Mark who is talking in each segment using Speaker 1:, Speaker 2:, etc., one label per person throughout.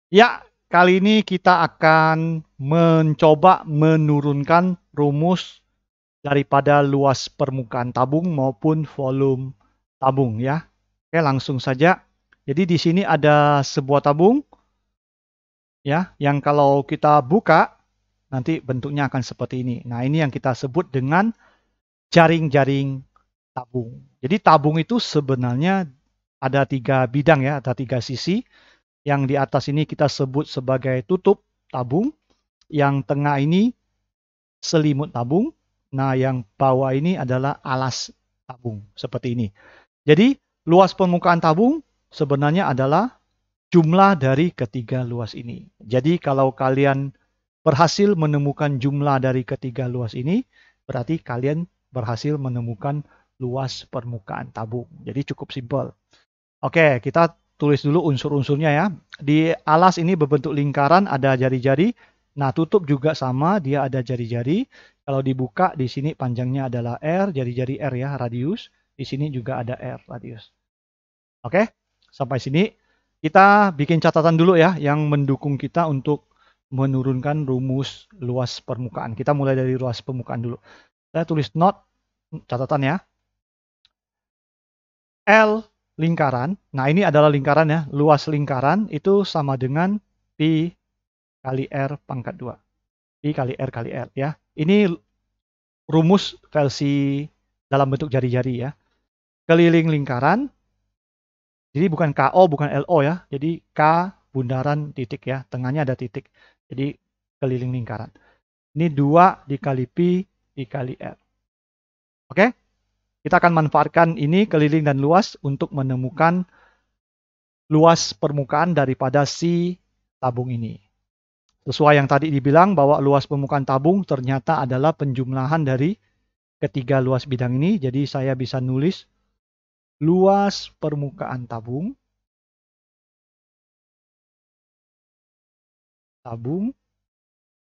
Speaker 1: Ya, kali ini kita akan mencoba menurunkan rumus daripada luas permukaan tabung maupun volume tabung ya. Oke, langsung saja. Jadi di sini ada sebuah tabung ya, yang kalau kita buka nanti bentuknya akan seperti ini. Nah, ini yang kita sebut dengan jaring-jaring tabung. Jadi tabung itu sebenarnya ada 3 bidang ya, ada 3 sisi. Yang di atas ini kita sebut sebagai tutup tabung, yang tengah ini selimut tabung, nah yang bawah ini adalah alas tabung, seperti ini. Jadi luas permukaan tabung sebenarnya adalah jumlah dari ketiga luas ini. Jadi kalau kalian berhasil menemukan jumlah dari ketiga luas ini, berarti kalian berhasil menemukan luas permukaan tabung. Jadi cukup simpel. Oke, kita tulis dulu unsur-unsurnya ya. Di alas ini berbentuk lingkaran, ada jari-jari. Nah, tutup juga sama, dia ada jari-jari. Kalau dibuka, di sini panjangnya adalah R, jari-jari R ya, radius. Di sini juga ada R, radius. Oke, sampai sini. Kita bikin catatan dulu ya, yang mendukung kita untuk menurunkan rumus luas permukaan. Kita mulai dari luas permukaan dulu. Saya tulis note, catatan ya. L lingkaran, nah ini adalah lingkaran ya, luas lingkaran itu sama dengan Pi kali R pangkat 2. Pi kali R kali R ya. Ini rumus versi dalam bentuk jari-jari ya. Keliling lingkaran, jadi bukan KO, bukan LO ya. Jadi K bundaran titik ya, tengahnya ada titik. Jadi keliling lingkaran. Ini 2 dikali Pi dikali R. Oke? Kita akan manfaatkan ini keliling dan luas untuk menemukan luas permukaan daripada si tabung ini. Sesuai yang tadi dibilang bahwa luas permukaan tabung ternyata adalah penjumlahan dari ketiga luas bidang ini. Jadi saya bisa nulis luas permukaan tabung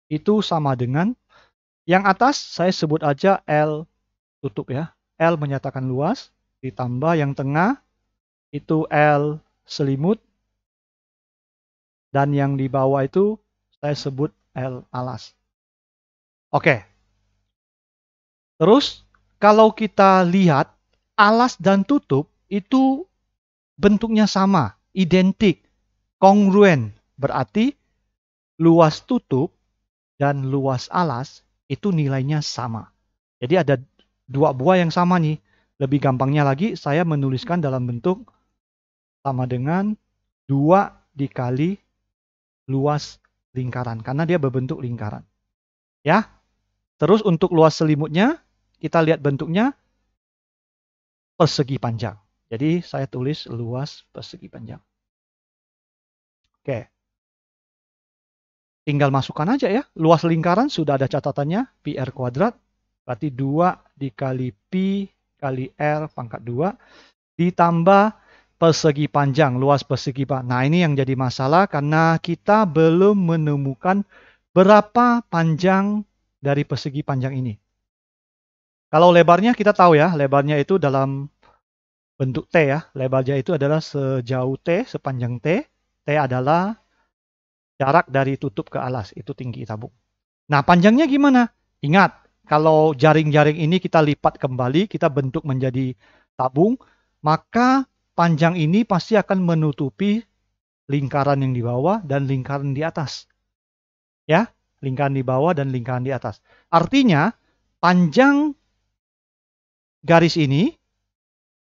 Speaker 1: itu sama dengan yang atas saya sebut aja L tutup ya. L menyatakan luas ditambah yang tengah itu L selimut dan yang di bawah itu saya sebut L alas. Oke. Terus kalau kita lihat alas dan tutup itu bentuknya sama, identik, kongruen. Berarti luas tutup dan luas alas itu nilainya sama. Jadi ada dua buah yang sama nih. Lebih gampangnya lagi saya menuliskan dalam bentuk sama dengan 2 dikali luas lingkaran karena dia berbentuk lingkaran. Ya. Terus untuk luas selimutnya kita lihat bentuknya persegi panjang. Jadi saya tulis luas persegi panjang. Oke. Tinggal masukkan aja ya. Luas lingkaran sudah ada catatannya, pi r kuadrat. Berarti 2 dikali pi kali r pangkat 2 ditambah persegi panjang, luas persegi panjang. Nah ini yang jadi masalah karena kita belum menemukan berapa panjang dari persegi panjang ini. Kalau lebarnya kita tahu ya, lebarnya itu dalam bentuk T ya. Lebarnya itu adalah sejauh T, sepanjang T. T adalah jarak dari tutup ke alas, itu tinggi tabung. Nah, panjangnya gimana? Ingat, kalau jaring-jaring ini kita lipat kembali, kita bentuk menjadi tabung, maka panjang ini pasti akan menutupi lingkaran yang di bawah dan lingkaran di atas. Ya, lingkaran di bawah dan lingkaran di atas. Artinya, panjang garis ini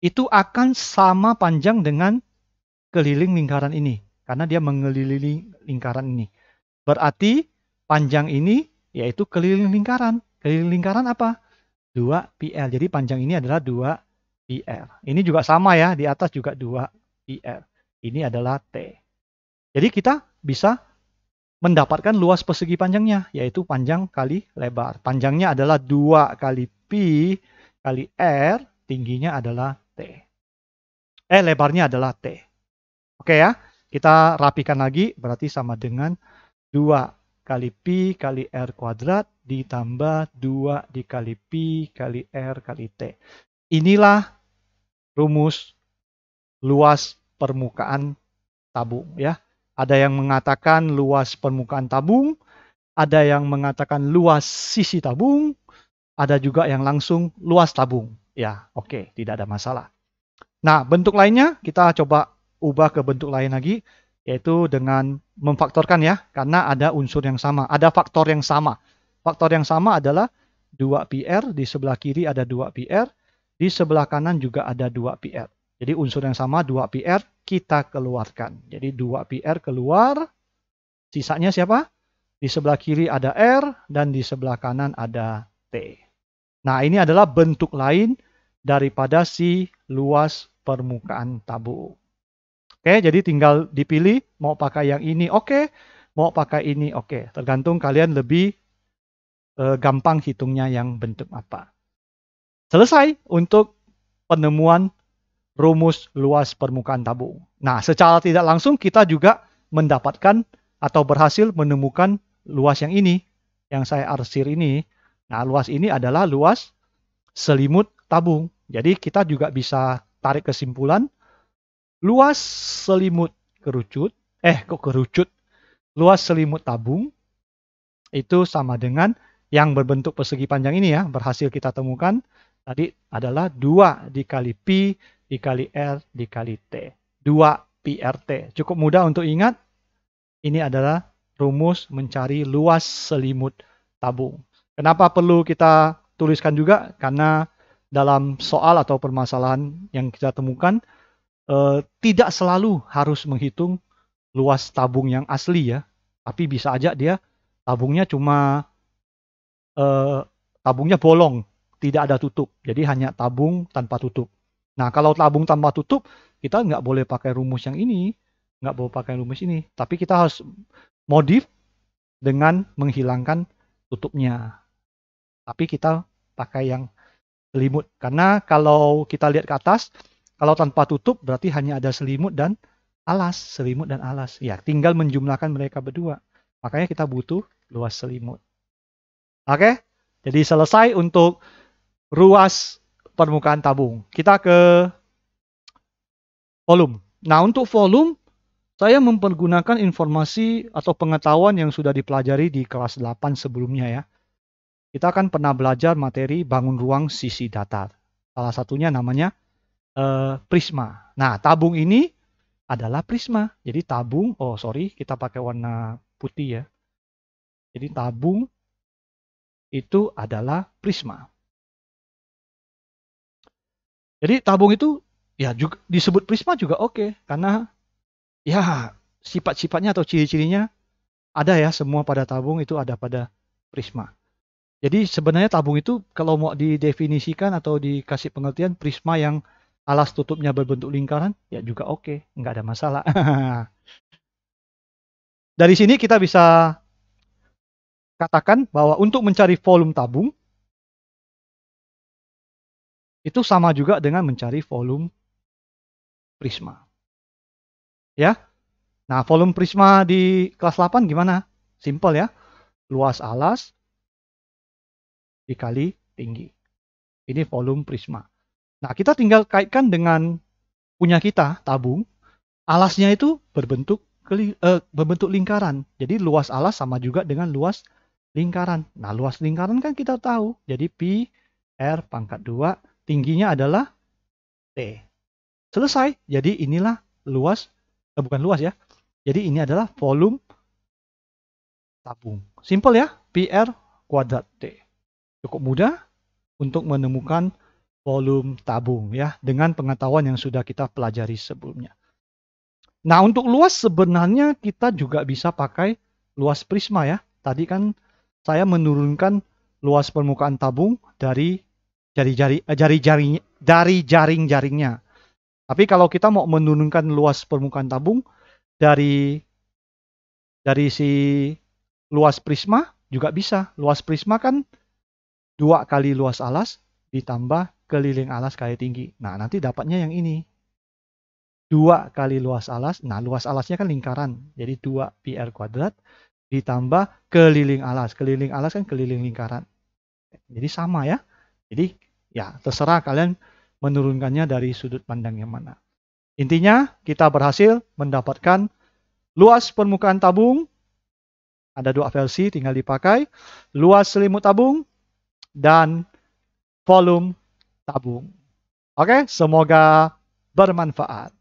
Speaker 1: itu akan sama panjang dengan keliling lingkaran ini. Karena dia mengelilingi lingkaran ini. Berarti panjang ini yaitu keliling lingkaran. Keliling lingkaran apa? 2πr. Jadi panjang ini adalah 2πr. Ini juga sama ya, di atas juga 2πr. Ini adalah T. Jadi kita bisa mendapatkan luas persegi panjangnya, yaitu panjang kali lebar. Panjangnya adalah 2 kali pi kali r, tingginya adalah T. Lebarnya adalah T. Oke ya, kita rapikan lagi, berarti sama dengan 2 kali pi kali r kuadrat ditambah 2 dikali pi kali r kali T. Inilah rumus luas permukaan tabung ya. Ada yang mengatakan luas permukaan tabung, ada yang mengatakan luas sisi tabung, ada juga yang langsung luas tabung. Ya, oke, tidak ada masalah. Nah, bentuk lainnya kita coba ubah ke bentuk lain lagi, yaitu dengan memfaktorkan ya, karena ada unsur yang sama, ada faktor yang sama. Faktor yang sama adalah 2πr, di sebelah kiri ada 2πr, di sebelah kanan juga ada 2πr. Jadi unsur yang sama 2πr kita keluarkan. Jadi 2πr keluar, sisanya siapa? Di sebelah kiri ada R dan di sebelah kanan ada T. Nah, ini adalah bentuk lain daripada si luas permukaan tabung. Oke, jadi tinggal dipilih mau pakai yang ini oke, mau pakai ini oke. Tergantung kalian lebih gampang hitungnya yang bentuk apa. Selesai untuk penemuan rumus luas permukaan tabung. Nah, secara tidak langsung kita juga mendapatkan atau berhasil menemukan luas yang ini, yang saya arsir ini. Nah, luas ini adalah luas selimut tabung. Jadi kita juga bisa tarik kesimpulan, luas selimut kerucut, luas selimut tabung itu sama dengan yang berbentuk persegi panjang ini ya, berhasil kita temukan tadi adalah 2 dikali Pi dikali R dikali T. 2πRT. Cukup mudah untuk ingat. Ini adalah rumus mencari luas selimut tabung. Kenapa perlu kita tuliskan juga? Karena dalam soal atau permasalahan yang kita temukan, tidak selalu harus menghitung luas tabung yang asli ya. Tapi bisa aja dia tabungnya cuma tabungnya bolong, tidak ada tutup. Jadi hanya tabung tanpa tutup. Nah, kalau tabung tanpa tutup, kita nggak boleh pakai rumus yang ini. Nggak boleh pakai rumus ini. Tapi kita harus modif dengan menghilangkan tutupnya. Tapi kita pakai yang selimut. Karena kalau kita lihat ke atas, kalau tanpa tutup berarti hanya ada selimut dan alas. Selimut dan alas. Ya, tinggal menjumlahkan mereka berdua. Makanya kita butuh luas selimut. Oke? Jadi selesai untuk ruas permukaan tabung. Kita ke volume. Nah, untuk volume, saya mempergunakan informasi atau pengetahuan yang sudah dipelajari di kelas 8 sebelumnya ya. Kita kan pernah belajar materi bangun ruang sisi datar. Salah satunya namanya prisma. Nah, tabung ini adalah prisma. Jadi tabung, kita pakai warna putih ya. Jadi tabung itu adalah prisma. Jadi tabung itu ya juga disebut prisma juga oke, karena ya sifat-sifatnya atau ciri-cirinya ada ya, semua pada tabung itu ada pada prisma. Jadi sebenarnya tabung itu kalau mau didefinisikan atau dikasih pengertian prisma yang alas tutupnya berbentuk lingkaran, ya juga oke, nggak ada masalah. Dari sini kita bisa katakan bahwa untuk mencari volume tabung, itu sama juga dengan mencari volume prisma. Ya. Nah, volume prisma di kelas 8 gimana? Simple ya. Luas alas dikali tinggi. Ini volume prisma. Nah, kita tinggal kaitkan dengan punya kita, tabung. Alasnya itu berbentuk lingkaran. Jadi luas alas sama juga dengan luas lingkaran. Nah, luas lingkaran kan kita tahu. Jadi Pi R pangkat 2, tingginya adalah T. Selesai. Jadi inilah luas, bukan luas ya. Jadi ini adalah volume tabung. Simple ya, Pi R kuadrat T. Cukup mudah untuk menemukan volume tabung ya, dengan pengetahuan yang sudah kita pelajari sebelumnya. Nah, untuk luas sebenarnya kita juga bisa pakai luas prisma ya. Tadi kan saya menurunkan luas permukaan tabung dari jaring-jaringnya. Tapi kalau kita mau menurunkan luas permukaan tabung dari si luas prisma juga bisa. Luas prisma kan 2 kali luas alas ditambah keliling alas kali tinggi. Nah, nanti dapatnya yang ini. 2 kali luas alas. Nah, luas alasnya kan lingkaran. Jadi 2πr kuadrat ditambah keliling alas. Keliling alas kan keliling lingkaran. Jadi sama ya. Jadi ya terserah kalian menurunkannya dari sudut pandang yang mana. Intinya kita berhasil mendapatkan Luas permukaan tabung, ada 2 versi, tinggal dipakai. Luas selimut tabung, dan volume tabung. Oke, semoga bermanfaat.